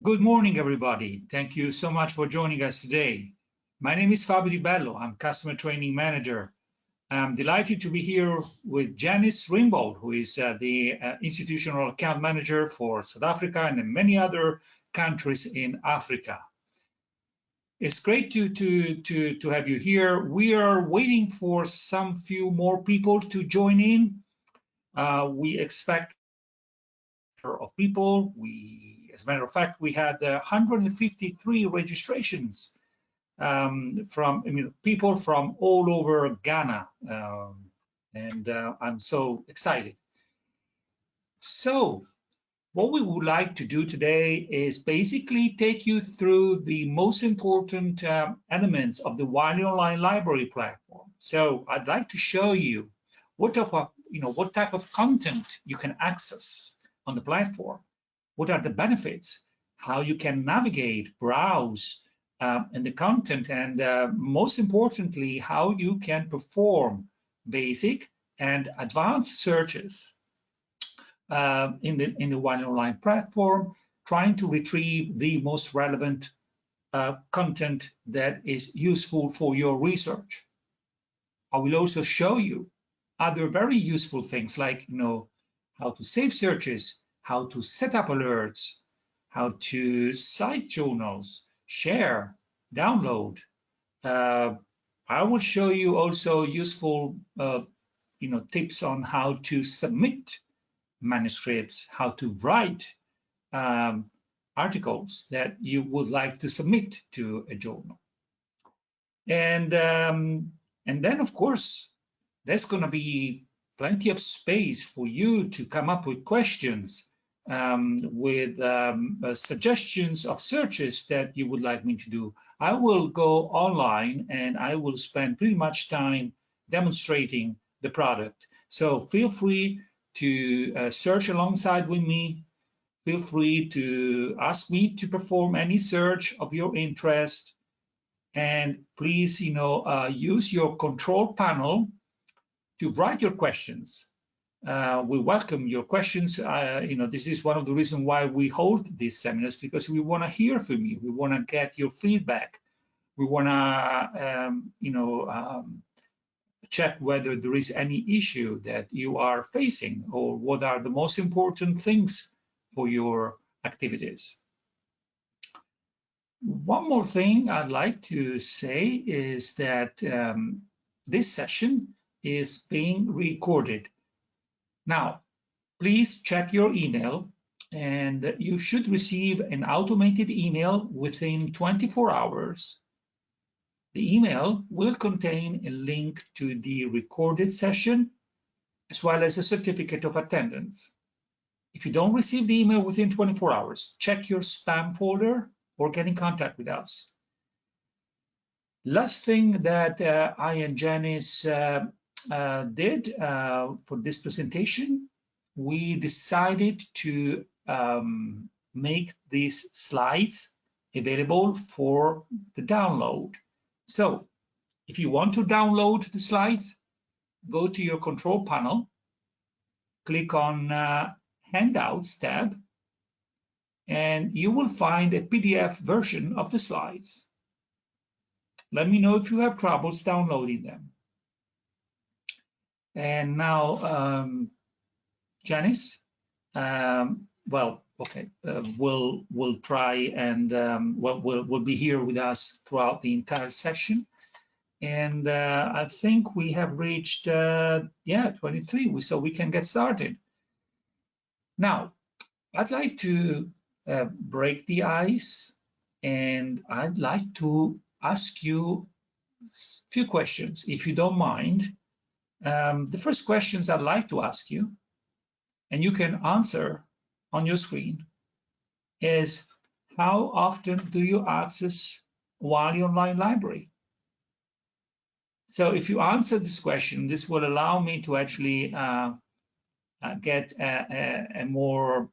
Good morning, everybody. Thank you so much for joining us today. My name is Fabio Di Bello. I'm Customer Training Manager. I'm delighted to be here with Janice Rimbold, who is the Institutional Account Manager for South Africa and many other countries in Africa. It's great to have you here. We are waiting for some few more people to join in. We expect of people. As a matter of fact, we had 153 registrations from people from all over Ghana, and I'm so excited. So, what we would like to do today is basically take you through the most important elements of the Wiley Online Library platform. So, I'd like to show you what type of content you can access on the platform. What are the benefits? How you can navigate, browse, and the content, and most importantly, how you can perform basic and advanced searches in the Wiley Online platform, trying to retrieve the most relevant content that is useful for your research. I will also show you other very useful things like how to save searches, how to set up alerts, how to cite journals, share, download. I will show you also useful tips on how to submit manuscripts, how to write articles that you would like to submit to a journal. And then, of course, there's going to be plenty of space for you to come up with questions, with suggestions of searches that you would like me to do. I will go online and I will spend pretty much time demonstrating the product. So feel free to search alongside with me. Feel free to ask me to perform any search of your interest. And please, use your control panel to write your questions. We welcome your questions. This is one of the reasons why we hold these seminars, because we want to hear from you. We want to get your feedback. We want to, check whether there is any issue that you are facing, or what are the most important things for your activities. One more thing I'd like to say is that this session is being recorded. Now, please check your email, and you should receive an automated email within 24 hours. The email will contain a link to the recorded session, as well as a certificate of attendance. If you don't receive the email within 24 hours, check your spam folder or get in contact with us. Last thing that I and Janice did for this presentation, we decided to make these slides available for the download. So if you want to download the slides, go to your control panel, click on Handouts tab, and you will find a PDF version of the slides. Let me know if you have troubles downloading them. And now, Janice, we'll try and we'll be here with us throughout the entire session. And I think we have reached 23, so we can get started. Now, I'd like to break the ice, and I'd like to ask you a few questions, if you don't mind. The first questions I'd like to ask you, and you can answer on your screen, is how often do you access Wiley Online Library? So if you answer this question, this will allow me to actually get a more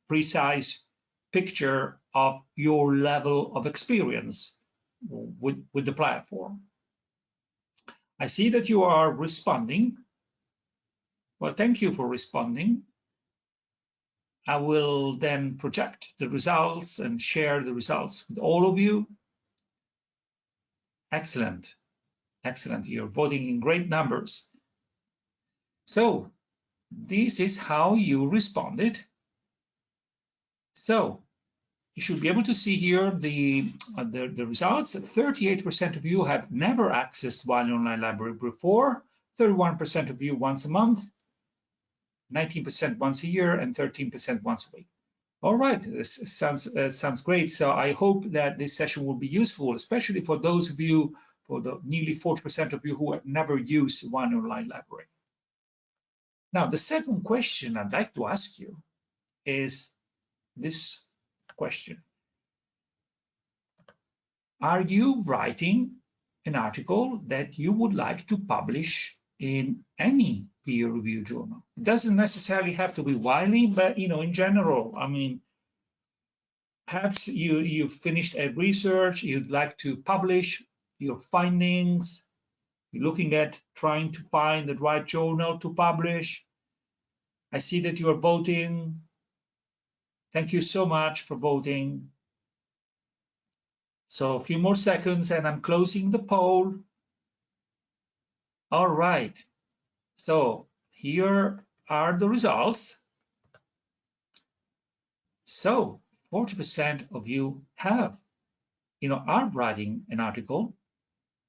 precise picture of your level of experience with the platform. I see that you are responding. Well, thank you for responding. I will then project the results and share the results with all of you. Excellent, excellent. You're voting in great numbers. So this is how you responded. So you should be able to see here the results. 38% of you have never accessed Wiley Online Library before, 31% of you once a month, 19% once a year, and 13% once a week. All right, this sounds great. So I hope that this session will be useful, especially for those of you, for the nearly 40% of you who have never used Wiley Online Library. Now, the second question I'd like to ask you is this question. Are you writing an article that you would like to publish in any peer-reviewed journal? It doesn't necessarily have to be Wiley, but in general, I mean, perhaps you've finished a research, you'd like to publish your findings, you're looking at trying to find the right journal to publish. I see that you are voting. Thank you so much for voting. So a few more seconds and I'm closing the poll. All right. So here are the results. So 40% of you are writing an article.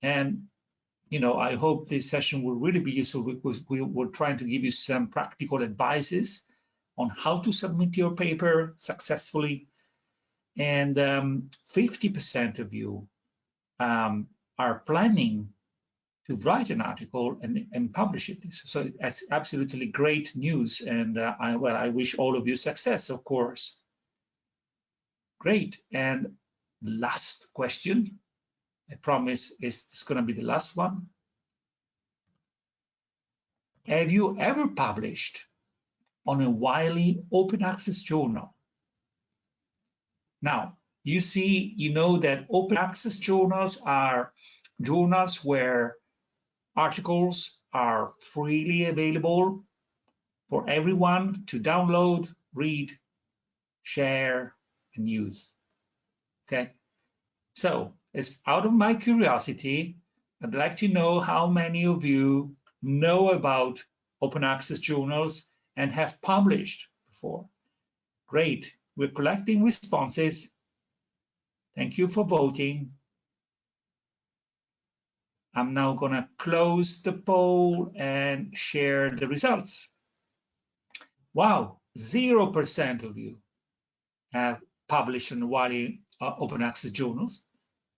And, I hope this session will really be useful because we're trying to give you some practical advices on how to submit your paper successfully. And 50% of you are planning to write an article and publish it. So that's absolutely great news. And I wish all of you success, of course. Great. And last question, I promise it's going to be the last one. Have you ever published on a Wiley open access journal? Now, you know that open access journals are journals where articles are freely available for everyone to download, read, share, and use. Okay, so it's out of my curiosity, I'd like to know how many of you know about open access journals and have published before. Great, we're collecting responses. Thank you for voting. I'm now going to close the poll and share the results. Wow, 0% of you have published in Wiley open access journals,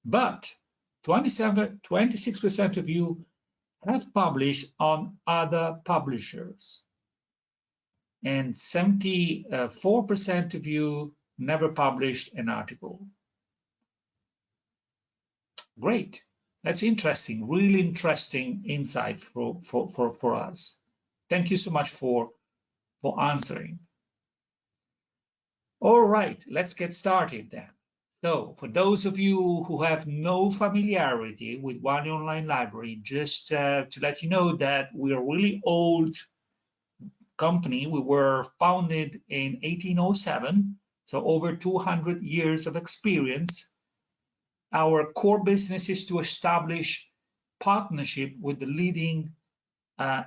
but 26% of you have published on other publishers, and 74% of you never published an article. Great. That's interesting, really interesting insight for us. Thank you so much for answering. All right, let's get started then. So for those of you who have no familiarity with Wiley Online Library, just to let you know that we're a really old company. We were founded in 1807, so over 200 years of experience. Our core business is to establish partnership with the leading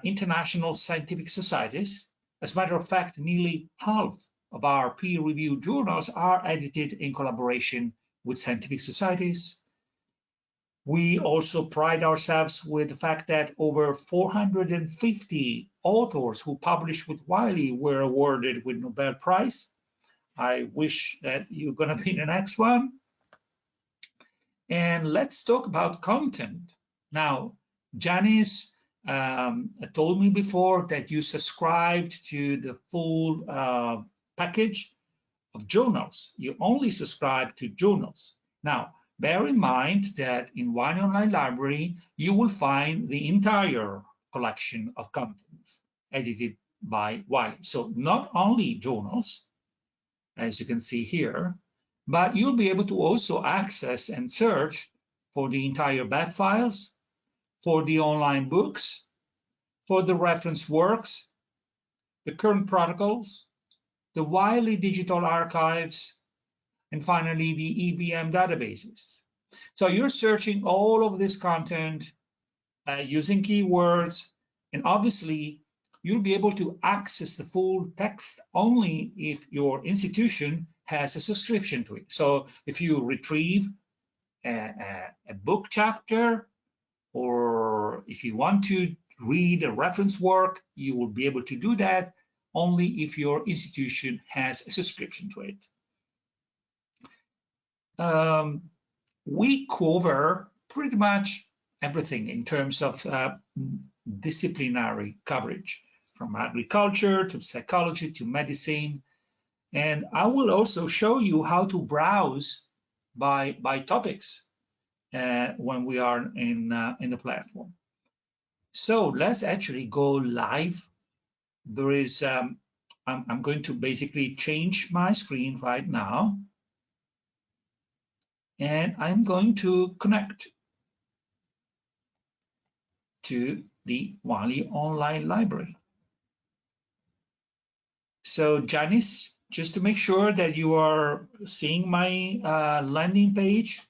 international scientific societies. As a matter of fact, nearly half of our peer-reviewed journals are edited in collaboration with scientific societies. We also pride ourselves with the fact that over 450 authors who published with Wiley were awarded with Nobel Prize. I wish that you're going to be the next one. And let's talk about content. Now, Janice told me before that you subscribed to the full package of journals. You only subscribe to journals. Now, bear in mind that in Wiley Online Library, you will find the entire collection of contents edited by Wiley. So not only journals, as you can see here, but you'll be able to also access and search for the entire BAT files, for the online books, for the reference works, the current protocols, the Wiley Digital Archives, and finally the EBM databases. So you're searching all of this content using keywords, and obviously you'll be able to access the full text only if your institution has a subscription to it. So if you retrieve a book chapter, or if you want to read a reference work, you will be able to do that only if your institution has a subscription to it. We cover pretty much everything in terms of disciplinary coverage, from agriculture to psychology to medicine. And I will also show you how to browse by topics when we are in the platform. So let's actually go live. There is, I'm going to basically change my screen right now, and I'm going to connect to the Wiley Online Library. So Janice, just to make sure that you are seeing my landing page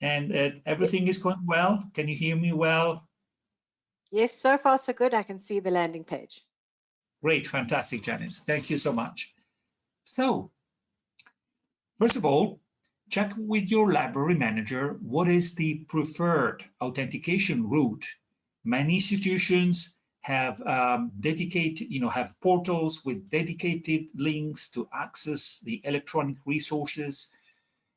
and that everything is going well. Can you hear me well? Yes, so far so good. I can see the landing page. Great, fantastic, Janice. Thank you so much. So, first of all, check with your library manager what is the preferred authentication route. Many institutions have have portals with dedicated links to access the electronic resources.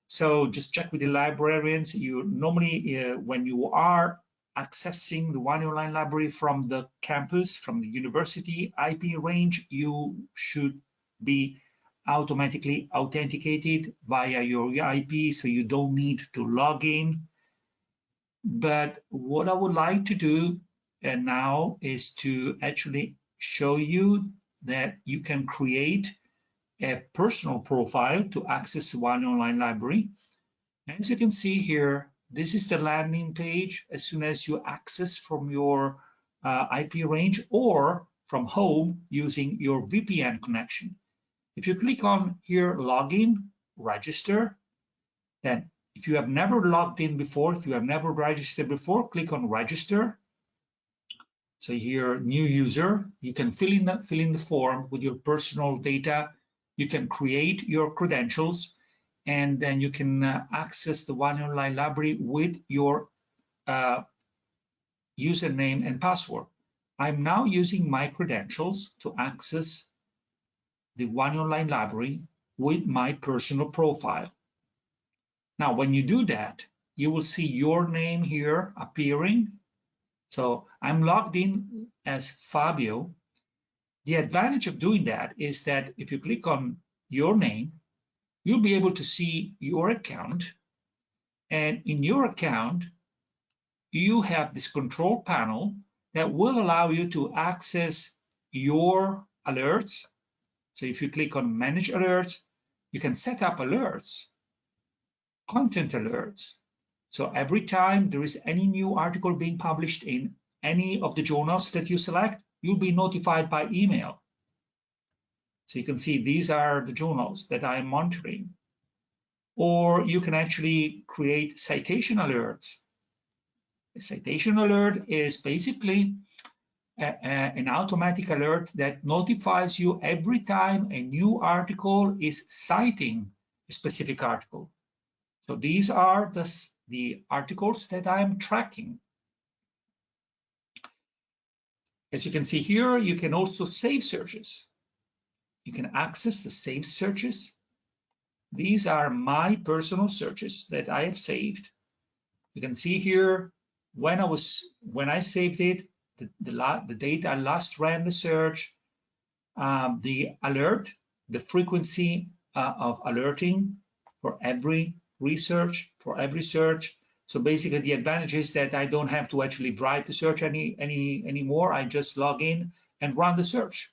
So just check with the librarians. You normally, when you are accessing the Wiley Online Library from the campus, from the university IP range, you should be automatically authenticated via your IP, so you don't need to log in. But what I would like to do now is to actually show you that you can create a personal profile to access the Wiley Online Library. As you can see here, this is the landing page as soon as you access from your IP range or from home using your VPN connection. If you click on here, login, register, then if you have never logged in before, if you have never registered before, click on register. So here, new user, you can fill in the form with your personal data. You can create your credentials, and then you can access the Wiley Online Library with your username and password. I'm now using my credentials to access the Wiley Online Library with my personal profile. Now, when you do that, you will see your name here appearing. So I'm logged in as Fabio. The advantage of doing that is that if you click on your name, you'll be able to see your account. And in your account, you have this control panel that will allow you to access your alerts. So if you click on Manage Alerts, you can set up alerts, content alerts. So every time there is any new article being published in any of the journals that you select, you'll be notified by email. So you can see these are the journals that I'm monitoring. Or you can actually create citation alerts. A citation alert is basically an automatic alert that notifies you every time a new article is citing a specific article. So these are the articles that I'm tracking. As you can see here, you can also save searches. You can access the saved searches. These are my personal searches that I have saved. You can see here when I saved it, the date I last ran the search, the alert, the frequency of alerting for every research, for every search. So basically the advantage is that I don't have to actually write the search anymore. I just log in and run the search.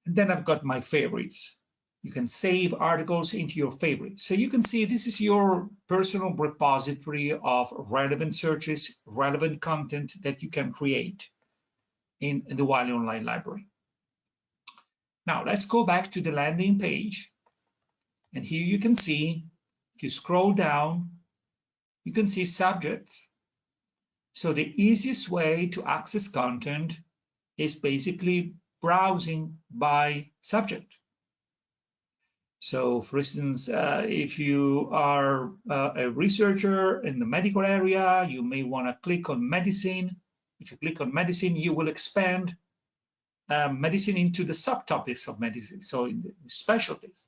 And then I've got my favorites. You can save articles into your favorites. So you can see this is your personal repository of relevant searches, relevant content that you can create in the Wiley Online Library. Now let's go back to the landing page. And here you can see, if you scroll down, you can see subjects. So the easiest way to access content is basically browsing by subject. So for instance, if you are a researcher in the medical area, you may want to click on medicine. If you click on medicine, you will expand medicine into the subtopics of medicine, so in the specialties.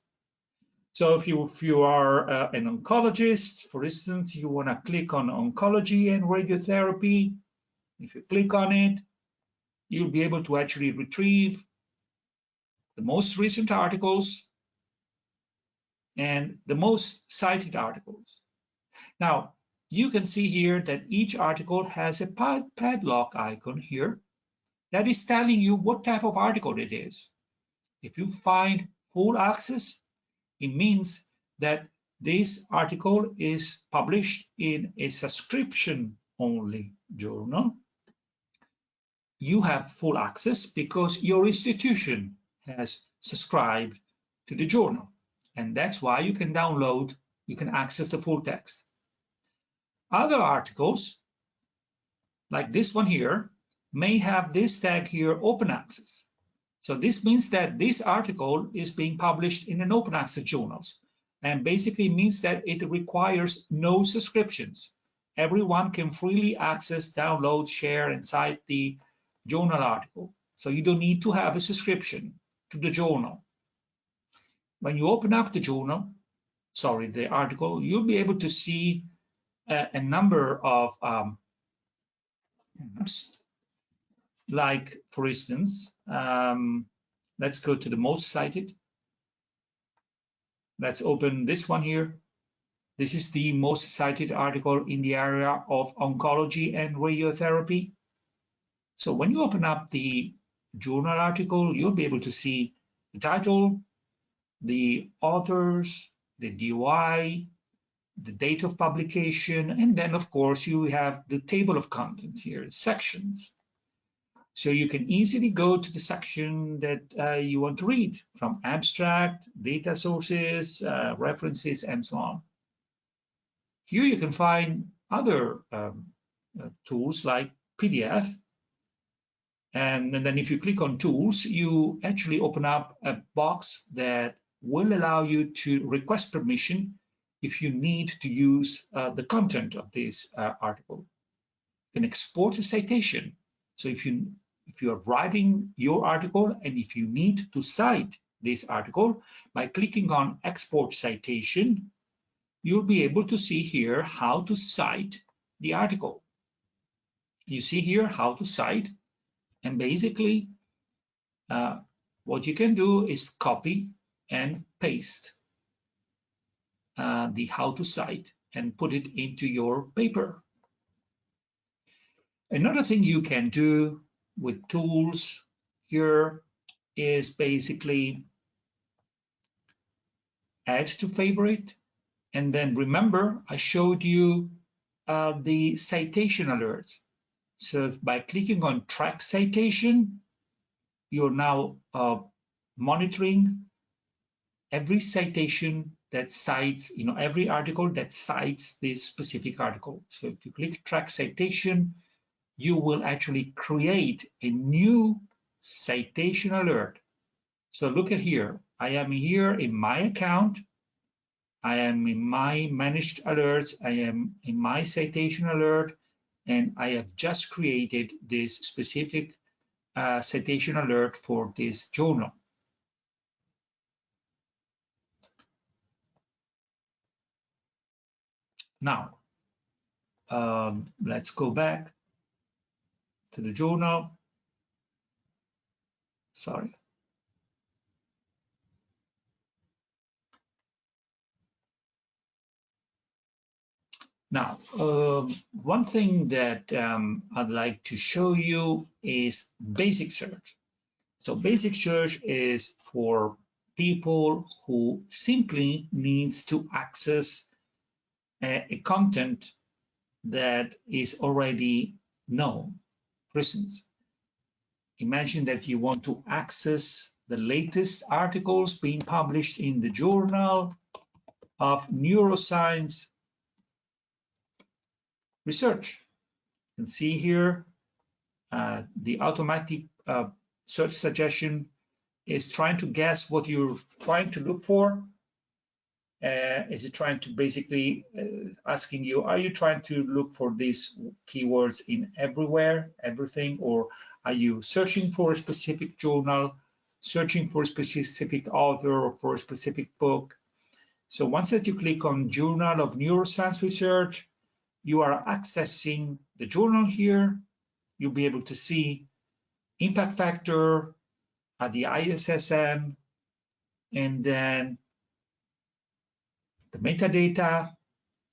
So if you are an oncologist, for instance, you want to click on oncology and radiotherapy. If you click on it, you'll be able to actually retrieve the most recent articles and the most cited articles. Now, you can see here that each article has a padlock icon here that is telling you what type of article it is. If you find full access, it means that this article is published in a subscription-only journal. You have full access because your institution has subscribed to the journal. And that's why you can download, you can access the full text. Other articles, like this one here, may have this tag here, open access. So this means that this article is being published in an open access journals, and basically means that it requires no subscriptions. Everyone can freely access, download, share, and cite the journal article. So you don't need to have a subscription to the journal. When you open up the article, you'll be able to see a number of tabs. Like, for instance, let's go to the most cited. Let's open this one here. This is the most cited article in the area of oncology and radiotherapy. So when you open up the journal article, you'll be able to see the title, the authors, the DOI, the date of publication, and then of course you have the table of contents here, sections. So you can easily go to the section that you want to read, from abstract, data sources, references, and so on. Here you can find other tools like PDF. And then if you click on tools, you actually open up a box that will allow you to request permission if you need to use the content of this article. You can export a citation. So if you are writing your article and if you need to cite this article, by clicking on export citation, you'll be able to see here how to cite the article. You see here how to cite, and basically what you can do is copy and paste the how to cite and put it into your paper. Another thing you can do with tools here is basically add to favorite. And then remember, I showed you the citation alerts. So by clicking on track citation, you're now monitoring every citation that cites, every article that cites this specific article. So if you click track citation, you will actually create a new citation alert. So look at here. I am here in my account. I am in my managed alerts. I am in my citation alert, and I have just created this specific citation alert for this journal. Now, let's go back to the journal. Sorry. Now, one thing that I'd like to show you is basic search. So basic search is for people who simply needs to access a content that is already known. For instance, imagine that you want to access the latest articles being published in the Journal of Neuroscience Research. You can see here the automatic search suggestion is trying to guess what you're trying to look for. Is it trying to basically asking you, are you trying to look for these keywords in everywhere, everything, or are you searching for a specific journal, searching for a specific author or for a specific book? So once that you click on Journal of Neuroscience Research, you are accessing the journal here. You'll be able to see impact factor, the ISSN, and then the metadata,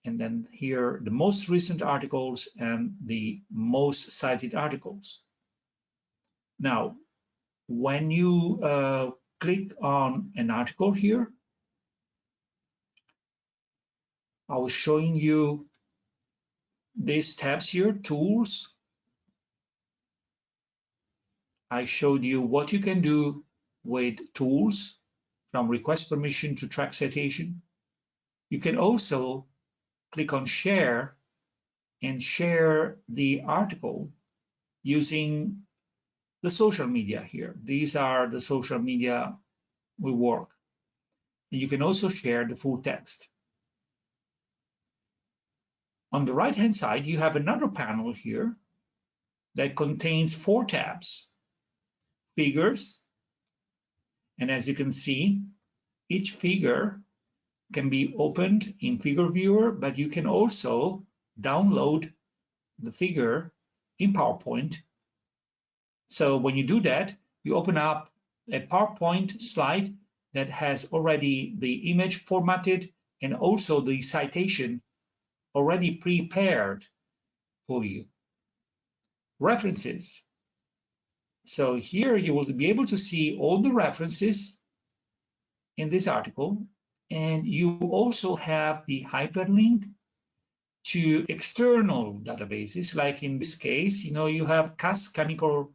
and then here the most recent articles and the most cited articles. Now, when you click on an article here, I was showing you these tabs here, tools. I showed you what you can do with tools, from request permission to track citation. You can also click on share and share the article using the social media here. These are the social media we work. And you can also share the full text. On the right-hand side, you have another panel here that contains 4 tabs. Figures, and as you can see, each figure can be opened in Figure Viewer, but you can also download the figure in PowerPoint. So when you do that, you open up a PowerPoint slide that has already the image formatted and also the citation already prepared for you. References. So here you will be able to see all the references in this article, and you also have the hyperlink to external databases, like in this case, you have CAS, Chemical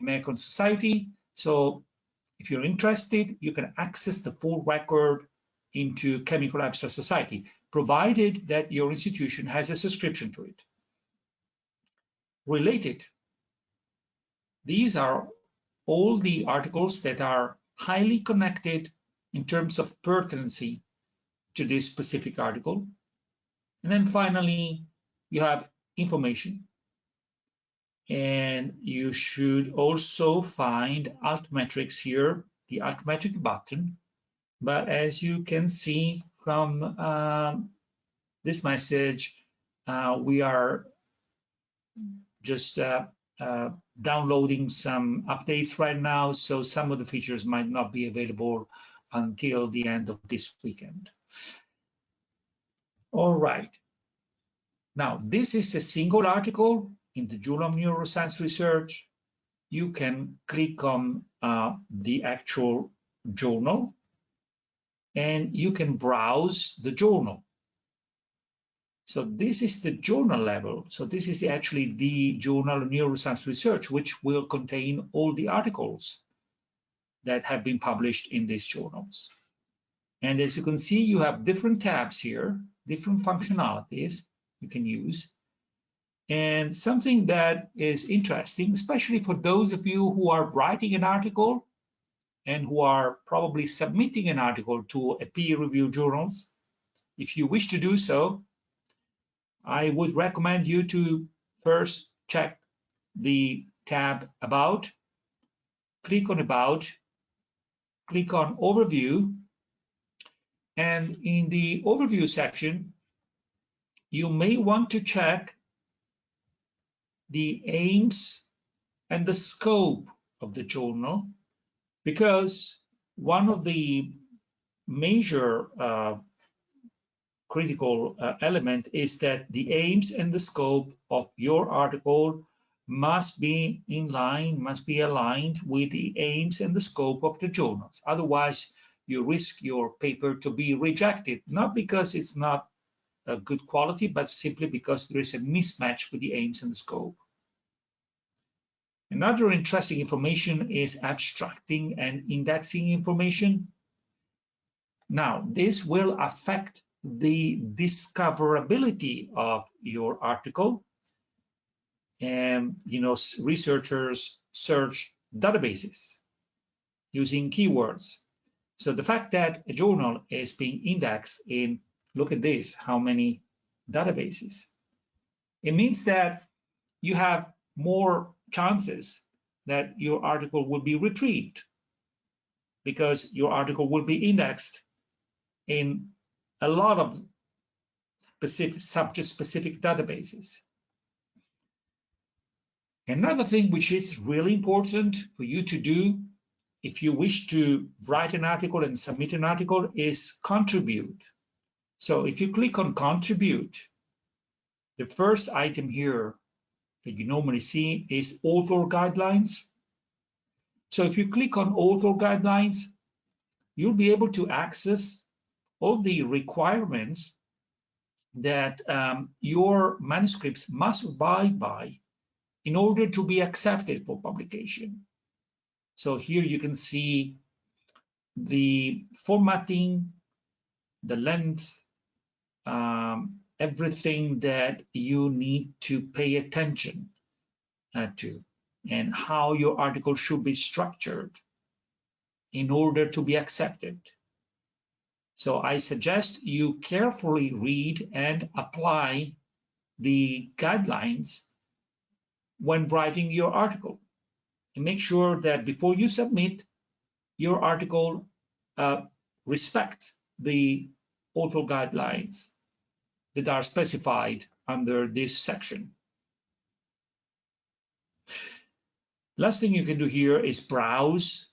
American Society. So if you're interested, you can access the full record into Chemical Abstract Society, provided that your institution has a subscription to it. Related. These are all the articles that are highly connected in terms of pertinency to this specific article. And then finally, you have information. And you should also find Altmetrics here, the Altmetric button. But as you can see from this message, we are just downloading some updates right now, so some of the features might not be available until the end of this weekend. All right. Now, this is a single article in the Journal of Neuroscience Research. You can click on the actual journal, and you can browse the journal. So this is the journal level. So this is actually the Journal of Neuroscience Research, which will contain all the articles that have been published in these journals. And as you can see, you have different tabs here, different functionalities you can use. And something that is interesting, especially for those of you who are writing an article and who are probably submitting an article to a peer-reviewed journals, if you wish to do so, I would recommend you to first check the tab About, click on About, click on Overview, and in the Overview section, you may want to check the aims and the scope of the journal, because one of the major critical element is that the aims and the scope of your article must be in line, must be aligned with the aims and the scope of the journals. Otherwise, you risk your paper to be rejected, not because it's not a good quality, but simply because there is a mismatch with the aims and the scope. Another interesting information is abstracting and indexing information. Now, this will affect the discoverability of your article. And, researchers search databases using keywords. So the fact that a journal is being indexed in, look at this, how many databases. It means that you have more chances that your article will be retrieved because your article will be indexed in a lot of subject-specific databases. Another thing which is really important for you to do if you wish to write an article and submit an article is contribute. So if you click on contribute, the first item here that you normally see is author guidelines. So if you click on author guidelines, you'll be able to access all the requirements that your manuscripts must abide by in order to be accepted for publication. So here you can see the formatting, the length, everything that you need to pay attention to, and how your article should be structured in order to be accepted. So I suggest you carefully read and apply the guidelines when writing your article, and make sure that before you submit, your article respects the author guidelines that are specified under this section. Last thing you can do here is browse,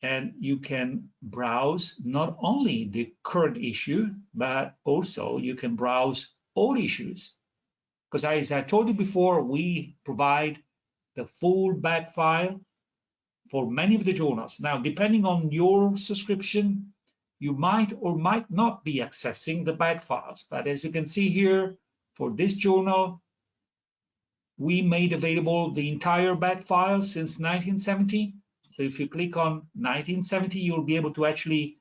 and you can browse not only the current issue, but also you can browse all issues. Because as I told you before, we provide the full back file for many of the journals. Now, depending on your subscription, you might or might not be accessing the back files. But as you can see here, for this journal, we made available the entire back file since 1970. So if you click on 1970, you'll be able to actually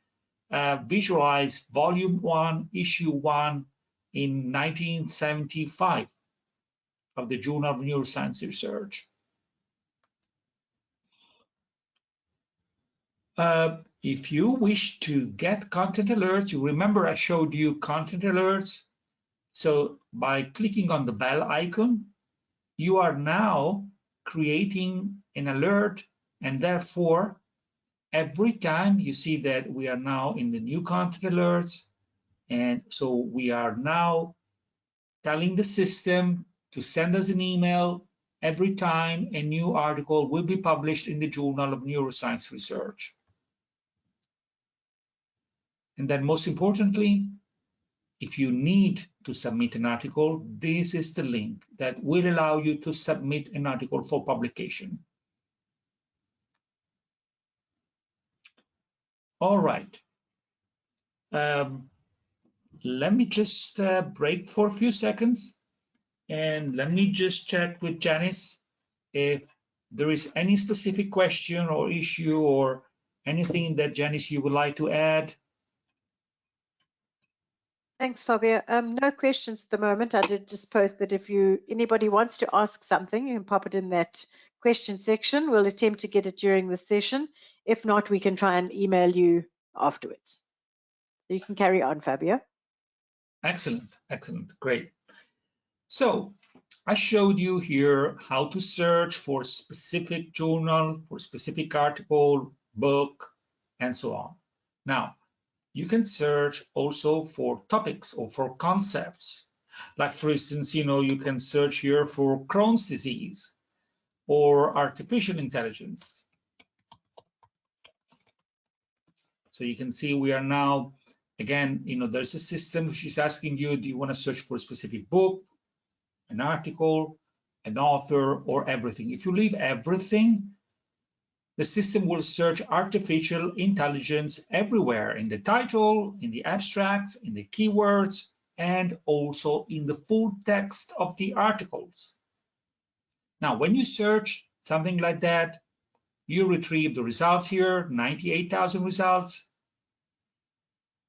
visualize volume 1, issue 1 in 1975 of the Journal of Neuroscience Research. If you wish to get content alerts, you remember I showed you content alerts. So by clicking on the bell icon, you are now creating an alert, and therefore, every time you see that we are now in the new content alerts, and so we are now telling the system to send us an email every time a new article will be published in the Journal of Neuroscience Research. And then most importantly, if you need to submit an article, this is the link that will allow you to submit an article for publication. All right. Let me just break for a few seconds, and let me just check with Janice if there is any specific question or issue or anything that Janice you would like to add. Thanks, Fabio. No questions at the moment. I did just post that if anybody wants to ask something, you can pop it in that question section. We'll attempt to get it during the session. If not, we can try and email you afterwards. You can carry on, Fabio. Excellent, excellent, great. So I showed you here how to search for specific journal, for specific article, book, and so on. Now, you can search also for topics or for concepts. Like for instance, you can search here for Crohn's disease or artificial intelligence. So you can see we are now, again, there's a system which is asking you, do you want to search for a specific book, an article, an author, or everything? If you leave everything, the system will search artificial intelligence everywhere, in the title, in the abstracts, in the keywords, and also in the full text of the articles. Now, when you search something like that. You retrieve the results here, 98,000 results.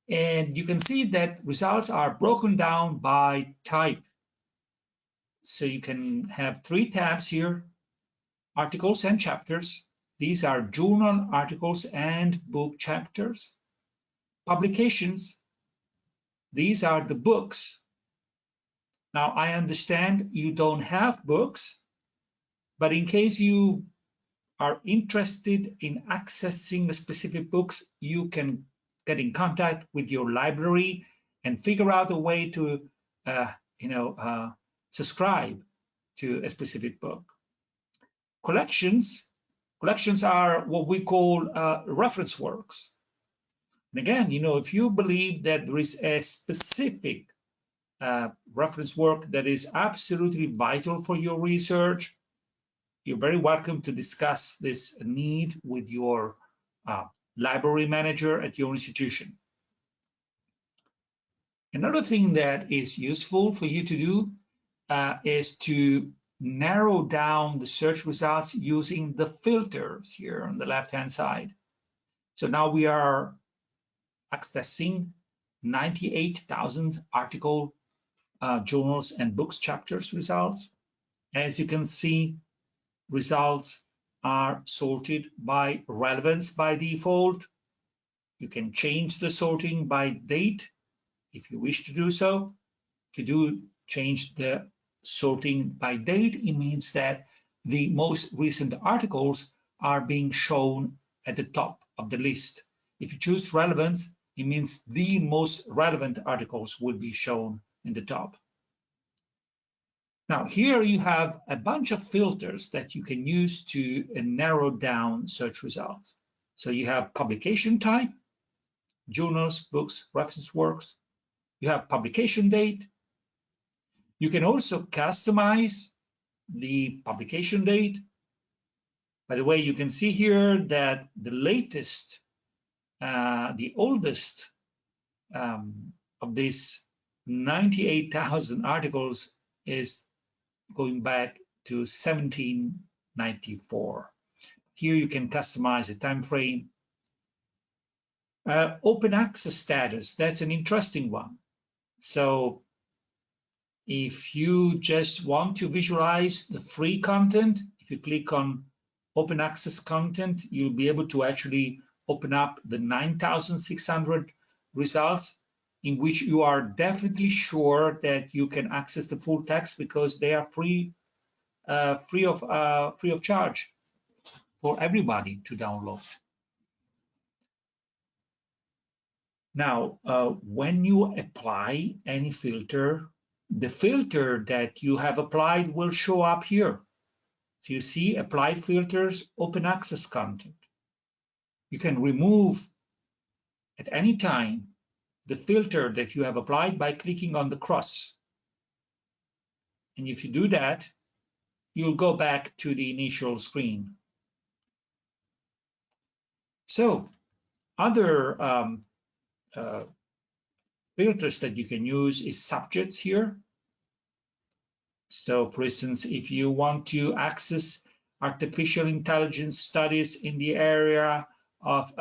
And you can see that results are broken down by type. So you can have 3 tabs here, articles and chapters. These are journal articles and book chapters. Publications, these are the books. Now, I understand you don't have books, but in case you are interested in accessing specific books, you can get in contact with your library and figure out a way to, subscribe to a specific book. Collections are what we call reference works. And again, if you believe that there is a specific reference work that is absolutely vital for your research, you're very welcome to discuss this need with your library manager at your institution. Another thing that is useful for you to do is to narrow down the search results using the filters here on the left-hand side. So now we are accessing 98,000 article, journals, and books chapters results. As you can see, results are sorted by relevance by default. You can change the sorting by date if you wish to do so. If you do change the sorting by date, it means that the most recent articles are being shown at the top of the list. If you choose relevance, it means the most relevant articles will be shown in the top. Now, here you have a bunch of filters that you can use to narrow down search results. So you have publication type, journals, books, reference works. You have publication date. You can also customize the publication date. By the way, you can see here that the latest, the oldest of these 98,000 articles is going back to 1794. Here you can customize a time frame. Open access status, that's an interesting one. So if you just want to visualize the free content, if you click on open access content, you'll be able to actually open up the 9,600 results in which you are definitely sure that you can access the full text because they are free of charge for everybody to download. Now, when you apply any filter, the filter that you have applied will show up here. So you see applied filters, open access content. You can remove at any time the filter that you have applied by clicking on the cross. And if you do that, you'll go back to the initial screen. So other filters that you can use is subjects here. So for instance, if you want to access artificial intelligence studies in the area of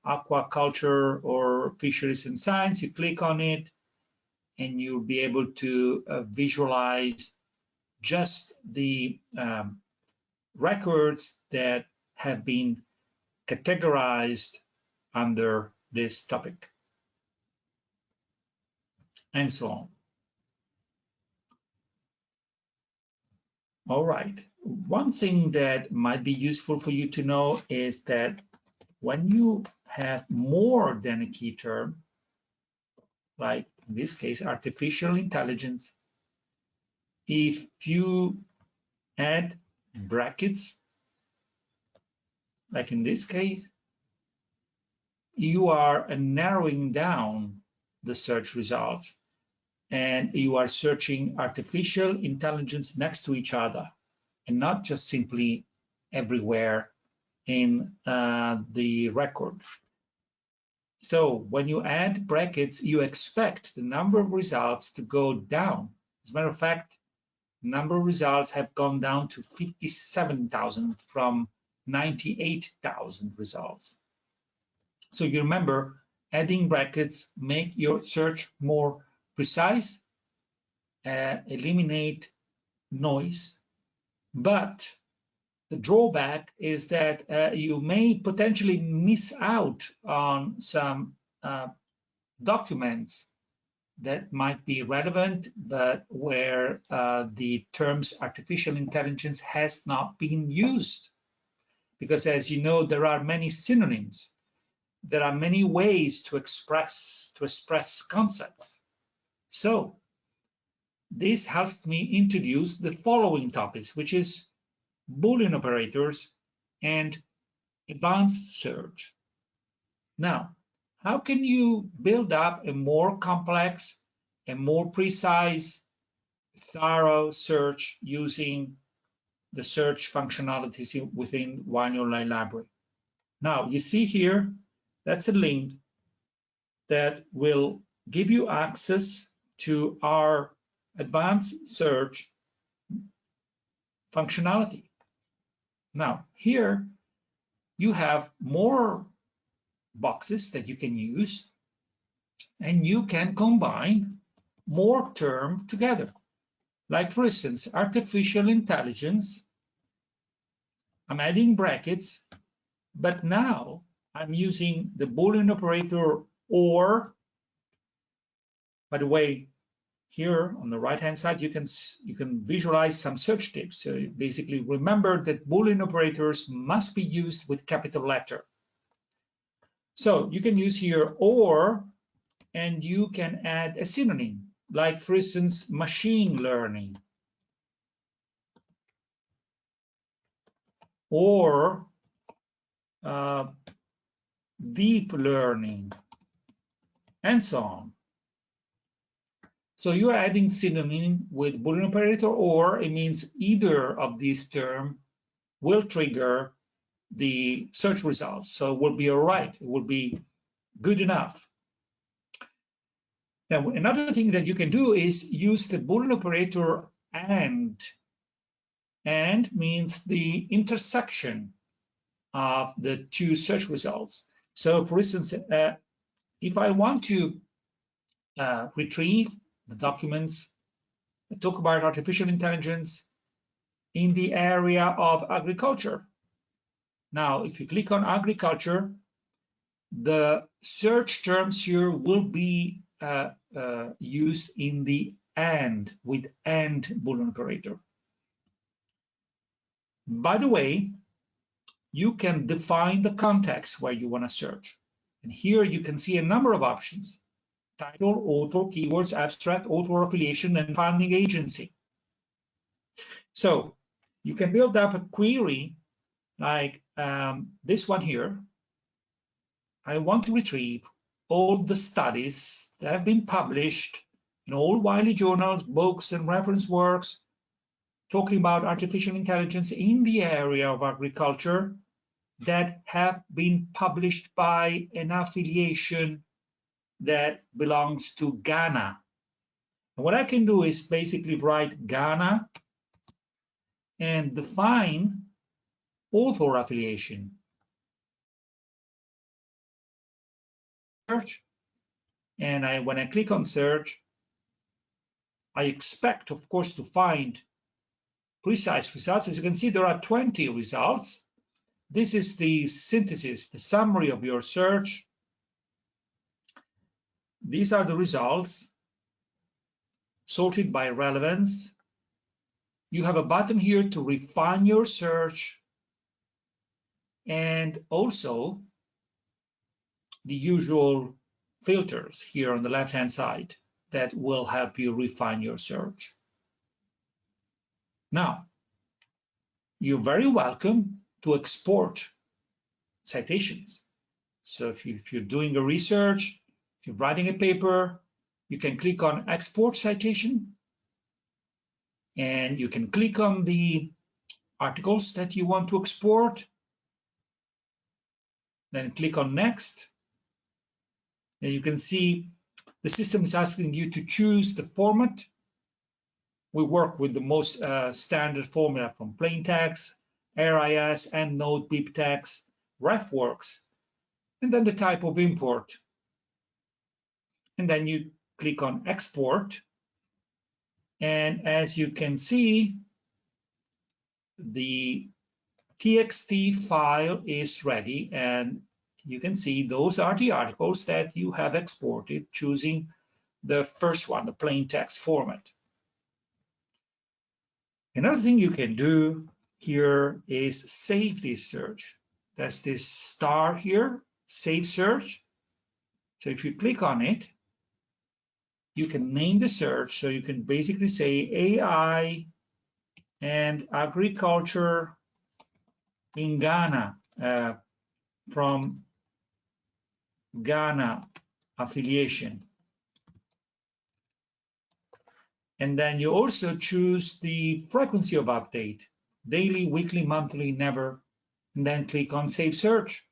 aquaculture or fisheries and science, you click on it and you'll be able to visualize just the records that have been categorized under this topic, and so on. All right, one thing that might be useful for you to know is that when you have more than a key term, like in this case, artificial intelligence, if you add brackets, like in this case, you are narrowing down the search results and you are searching artificial intelligence next to each other and not just simply everywhere in the record. So when you add brackets, you expect the number of results to go down. As a matter of fact, number of results have gone down to 57,000 from 98,000 results. So you remember, adding brackets make your search more precise, eliminate noise, but the drawback is that you may potentially miss out on some documents that might be relevant, but where the terms artificial intelligence has not been used. Because as you know, there are many synonyms. There are many ways to express concepts. So this helped me introduce the following topics, which is Boolean operators and advanced search. Now, how can you build up a more complex and more precise, thorough search using the search functionalities within Wine Online Library? Now, you see here, that's a link that will give you access to our advanced search functionality. Now, here you have more boxes that you can use, and you can combine more terms together. Like, for instance, artificial intelligence. I'm adding brackets, but now I'm using the Boolean operator or. By the way, here on the right-hand side, you can visualize some search tips. So basically, remember that Boolean operators must be used with capital letter. So you can use here or, and you can add a synonym, like, for instance, machine learning, or deep learning, and so on. So you're adding synonym with Boolean operator, or it means either of these terms will trigger the search results. So it will be all right. It will be good enough. Now, another thing that you can do is use the Boolean operator and. And means the intersection of the two search results. So for instance, if I want to retrieve the documents that talk about artificial intelligence in the area of agriculture. Now, if you click on agriculture, the search terms here will be used in the AND, with AND Boolean operator. By the way, you can define the context where you want to search. And here you can see a number of options: title, author, keywords, abstract, author affiliation, and funding agency. So you can build up a query like this one here. I want to retrieve all the studies that have been published in all Wiley journals, books, and reference works talking about artificial intelligence in the area of agriculture that have been published by an affiliation that belongs to Ghana. And what I can do is basically write Ghana and define author affiliation. Search. And when I click on search, I expect, of course, to find precise results. As you can see, there are 20 results. This is the synthesis, the summary of your search. These are the results sorted by relevance. You have a button here to refine your search, and also the usual filters here on the left-hand side that will help you refine your search. Now, you're very welcome to export citations. So if you're doing a research, if you're writing a paper, you can click on Export Citation, and you can click on the articles that you want to export, then click on Next. And you can see the system is asking you to choose the format, We work with the most standard formula from plain text, RIS, EndNote, BibTeX, RefWorks, and then the type of import. And then you click on export. And as you can see, the TXT file is ready, and you can see those are the articles that you have exported, choosing the first one, the plain text format. Another thing you can do here is save this search. That's this star here, save search. So if you click on it, you can name the search. So you can basically say AI and agriculture in Ghana, from Ghana affiliation. And then you also choose the frequency of update, daily, weekly, monthly, never, and then click on Save Search.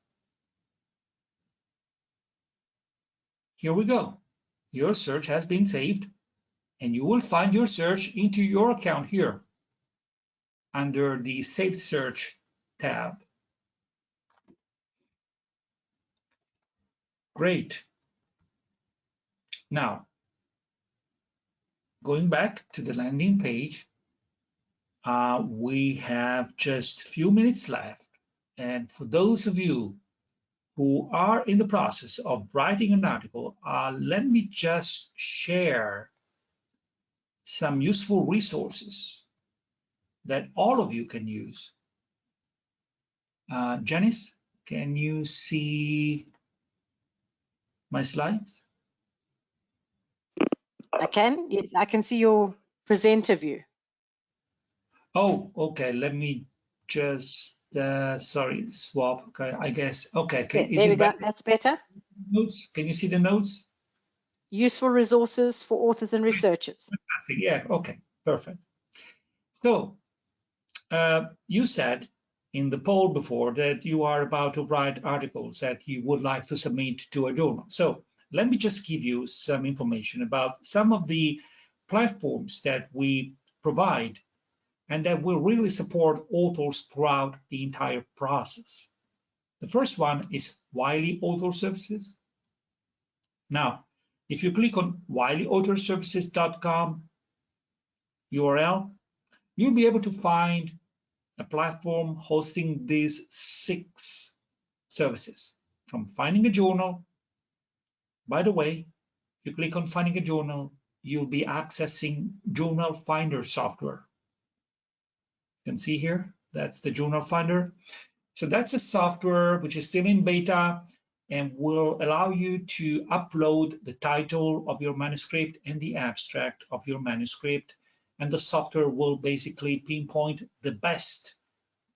Here we go. Your search has been saved, and you will find your search into your account here under the Save Search tab. Great. Now, going back to the landing page, we have just a few minutes left. And for those of you who are in the process of writing an article, let me just share some useful resources that all of you can use. Janice, can you see my slides? I can. Yes, I can see your presenter view. Oh, okay. Let me just, sorry, swap. Okay, I guess. Okay. There we go. That's better. Notes. Can you see the notes? Useful resources for authors and researchers. Fantastic. Yeah. Okay. Perfect. So you said in the poll before that you are about to write articles that you would like to submit to a journal. So let me just give you some information about some of the platforms that we provide and that will really support authors throughout the entire process. The first one is Wiley Author Services. Now, if you click on wileyauthorservices.com URL, you'll be able to find a platform hosting these 6 services, from finding a journal. By the way, if you click on finding a journal, you'll be accessing Journal Finder software. You can see here, that's the Journal Finder. So that's a software which is still in beta and will allow you to upload the title of your manuscript and the abstract of your manuscript. And the software will basically pinpoint the best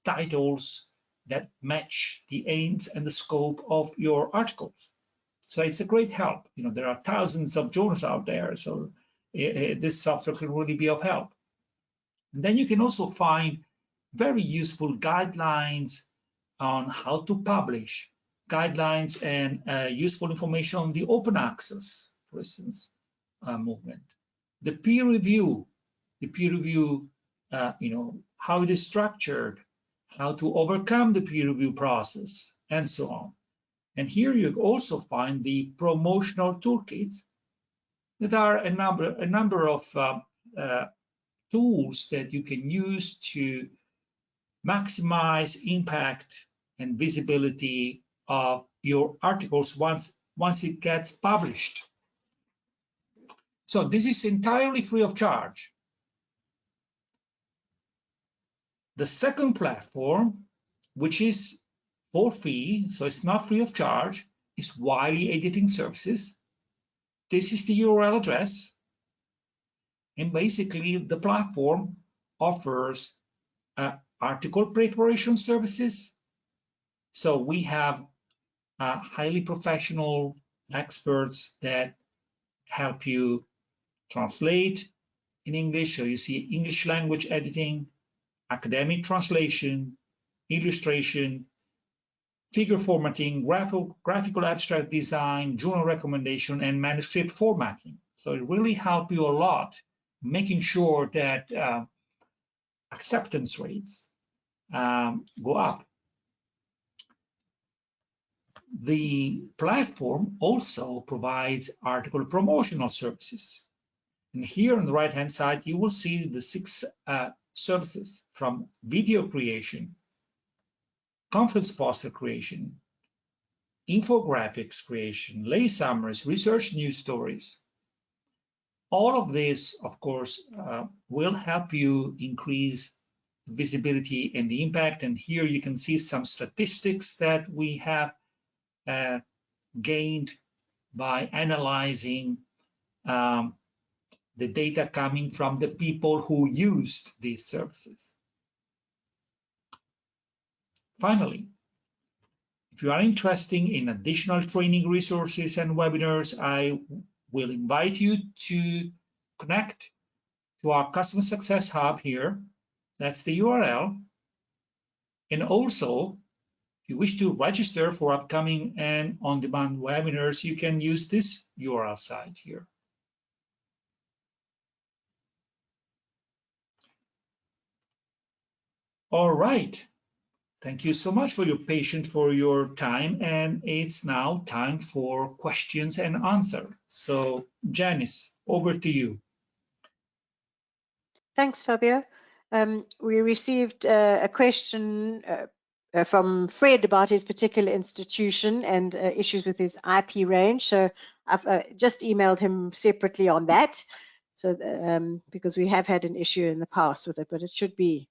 titles that match the aims and the scope of your articles. So it's a great help. You know, there are thousands of journals out there, so this software can really be of help. And then you can also find very useful guidelines on how to publish, guidelines and useful information on the open access, for instance, movement. The peer review, you know, how it is structured, how to overcome the peer review process, and so on. And here you also find the promotional toolkits that are a number of tools that you can use to maximize impact and visibility of your articles once it gets published. So this is entirely free of charge. The second platform, which is for fee, so it's not free of charge, is Wiley Editing Services. This is the URL address. And basically the platform offers article preparation services. So we have highly professional experts that help you translate in English. So you see English language editing, academic translation, illustration, figure formatting, graphical abstract design, journal recommendation, and manuscript formatting. So it really helps you a lot making sure that acceptance rates go up. The platform also provides article promotional services. And here on the right-hand side, you will see the 6 services from video creation, conference poster creation, infographics creation, lay summaries, research news stories. All of this, of course, will help you increase visibility and the impact. And here you can see some statistics that we have gained by analyzing the data coming from the people who used these services. Finally, if you are interested in additional training resources and webinars, I will invite you to connect to our Customer Success Hub here. That's the URL. And also, if you wish to register for upcoming and on-demand webinars, you can use this URL site here. All right. Thank you so much for your patience, for your time, and it's now time for questions and answers. So, Janice, over to you. Thanks, Fabio. We received a question from Fred about his particular institution and issues with his IP range. So I've just emailed him separately on that. So because we have had an issue in the past with it, but it should be,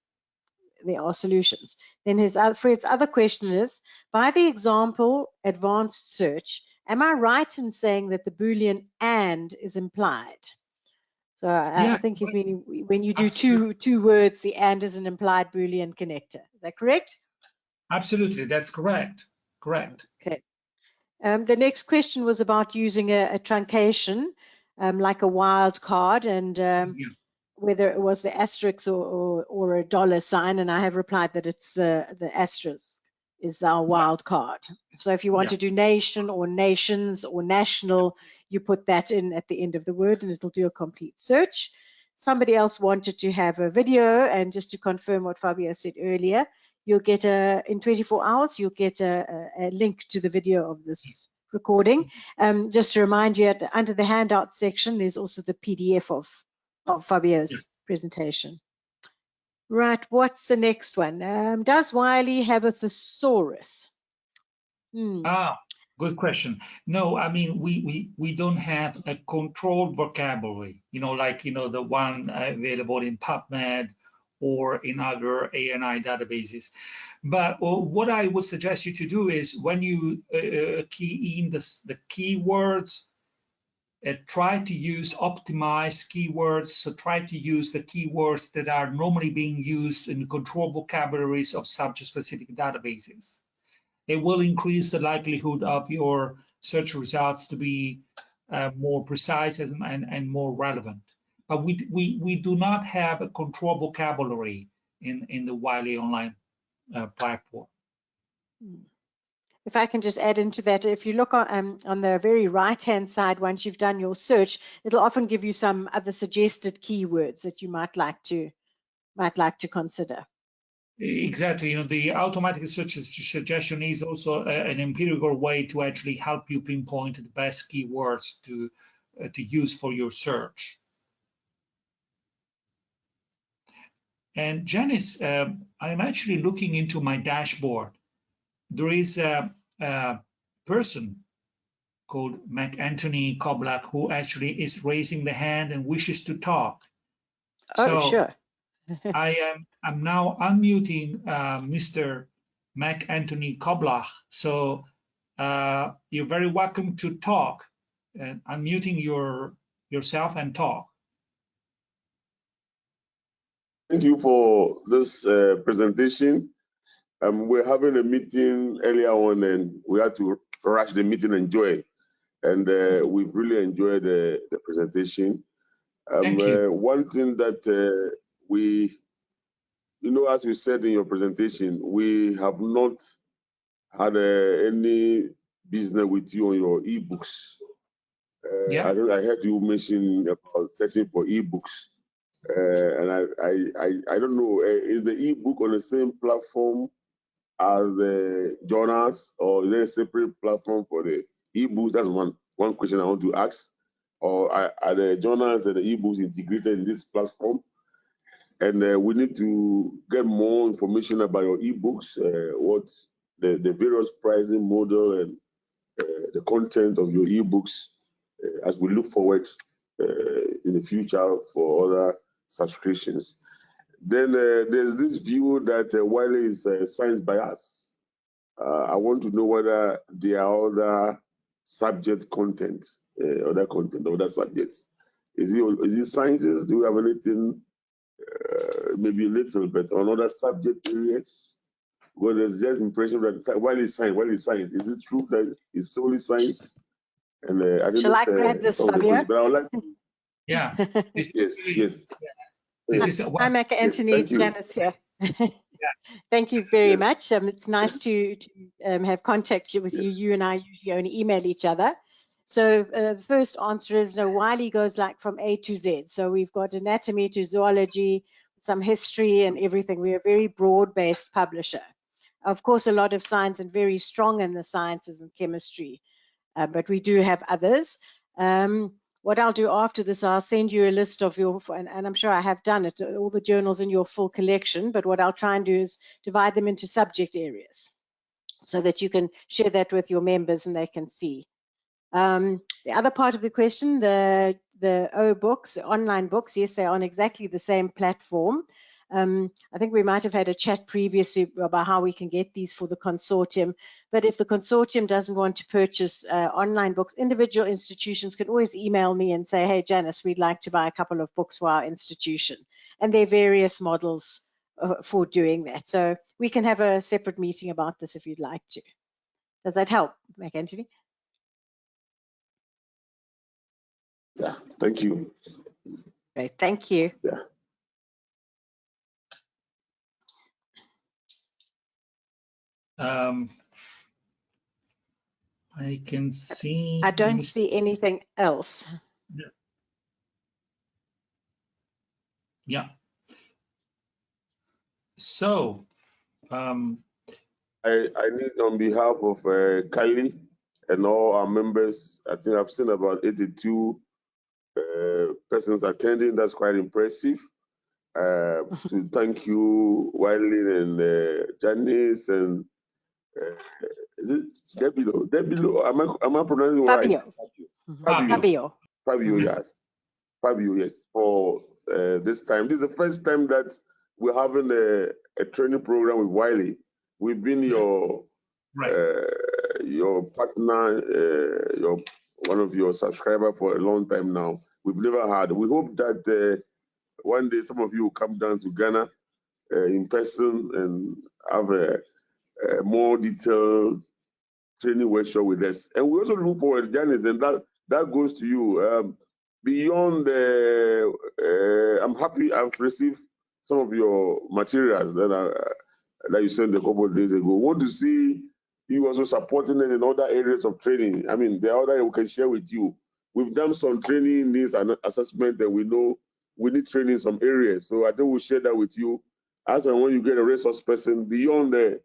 there are solutions. Then Fred's other question is, by the example advanced search, am I right in saying that the Boolean and is implied? So yeah, I think he's meaning when you do two words, the and is an implied Boolean connector. Is that correct? Absolutely, that's correct. Correct. Okay. The next question was about using a truncation, like a wildcard, and whether it was the asterisk or a dollar sign. And I have replied that it's the asterisk is our wildcard. So if you want to do nation or nations or national, you put that in at the end of the word and it'll do a complete search. Somebody else wanted to have a video, and just to confirm what Fabio said earlier, you'll get in 24 hours, you'll get a link to the video of this recording. Just to remind you, under the handout section, there's also the PDF of Fabio's presentation. Right, what's the next one? Does Wiley have a thesaurus? Good question. No, I mean, we don't have a controlled vocabulary, like, the one available in PubMed or in other ANI databases. But what I would suggest you to do is when you key in the keywords, try to use optimized keywords. So try to use the keywords that are normally being used in controlled vocabularies of subject-specific databases. It will increase the likelihood of your search results to be more precise and more relevant. But we do not have a controlled vocabulary in the Wiley Online platform. If I can just add into that, if you look on the very right-hand side, once you've done your search, it'll often give you some other suggested keywords that you might like to consider. Exactly. The automatic search suggestion is also an empirical way to actually help you pinpoint the best keywords to use for your search. And Janice, I'm actually looking into my dashboard. There is a person called Anthony Koblak who actually is raising the hand and wishes to talk. Oh, so sure. I'm now unmuting Mr. Anthony Koblach. So you're very welcome to talk, and unmuting yourself and talk. Thank you for this presentation. We're having a meeting earlier on, and we had to rush the meeting and join. And we've really enjoyed the presentation. Thank you. One thing that as you said in your presentation, we have not had any business with you on your ebooks. I heard you mention about searching for ebooks. And I don't know, is the ebook on the same platform as the journals, or is there a separate platform for the ebooks? That's one question I want to ask. Or are the journals and the ebooks integrated in this platform? And we need to get more information about your ebooks, what the various pricing model and the content of your ebooks as we look forward in the future for other subscriptions. Then there's this view that Wiley is science bias. I want to know whether there are other subject content, other subjects. Is it sciences? Do we have anything, maybe a little bit on other subject areas? Well, there's just impression that Wiley is science. Is it true that it's solely science? And I think Shall I that's, grab this, some of the Fabio? questions, but I would like. Yeah. This Yes, yes. This is Hi, Mac Anthony, thank you. Janice here. Thank you very Yes. much. It's nice to have contact with you. Yes. You and I usually only email each other. So the first answer is no, Wiley goes like from A to Z. So we've got anatomy to zoology, some history and everything. We're a very broad-based publisher. Of course, a lot of science and very strong in the sciences and chemistry, but we do have others. What I'll do after this, I'll send you a list of your, and I'm sure I have done it, all the journals in your full collection, but what I'll try and do is divide them into subject areas so that you can share that with your members and they can see. The other part of the question, the O books, online books, yes, they're on exactly the same platform. I think we might have had a chat previously about how we can get these for the consortium, but if the consortium doesn't want to purchase online books, individual institutions can always email me and say, hey, Janice, we'd like to buy a couple of books for our institution. And there are various models for doing that. So we can have a separate meeting about this if you'd like to. Does that help, Mac Anthony? Yeah, thank you. Great, thank you. Yeah. I can see. I don't see anything else. Yeah. So, I need on behalf of Kylie and all our members, I think I've seen about 82 persons attending. That's quite impressive. To thank you, Wiley and Janice and is it Debilo? Debilo, am I pronouncing it right? Fabio. Fabio, yes. Fabio, yes. For this time, this is the first time that we're having a training program with Wiley. We've been your partner, one of your subscribers for a long time now. We've never had. We hope that one day some of you will come down to Ghana in person and have a more detailed training workshop with us. And we also look forward, Janet, and that goes to you. Beyond I'm happy I've received some of your materials that you sent a couple of days ago. Want to see you also supporting us in other areas of training. I mean, there are other we can share with you. We've done some training needs and assessment that we know we need training in some areas. So I think we'll share that with you as and when you get a resource person beyond the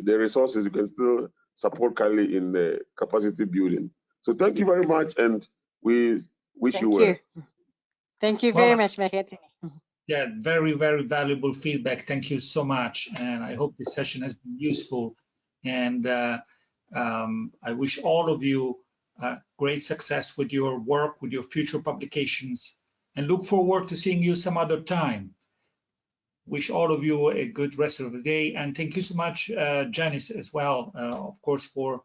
resources, you can still support Kylie in the capacity building. So thank you very much, and we wish you well. Thank you very much, Mac Anthony. Yeah, very, very valuable feedback. Thank you so much. And I hope this session has been useful. And I wish all of you great success with your work, with your future publications, and look forward to seeing you some other time. Wish all of you a good rest of the day. And thank you so much, Janice, as well, of course, for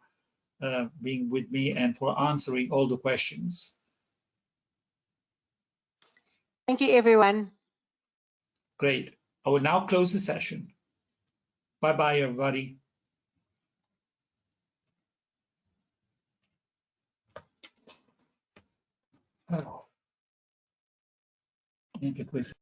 being with me and for answering all the questions. Thank you, everyone. Great. I will now close the session. Bye-bye, everybody. Oh. Thank you, please.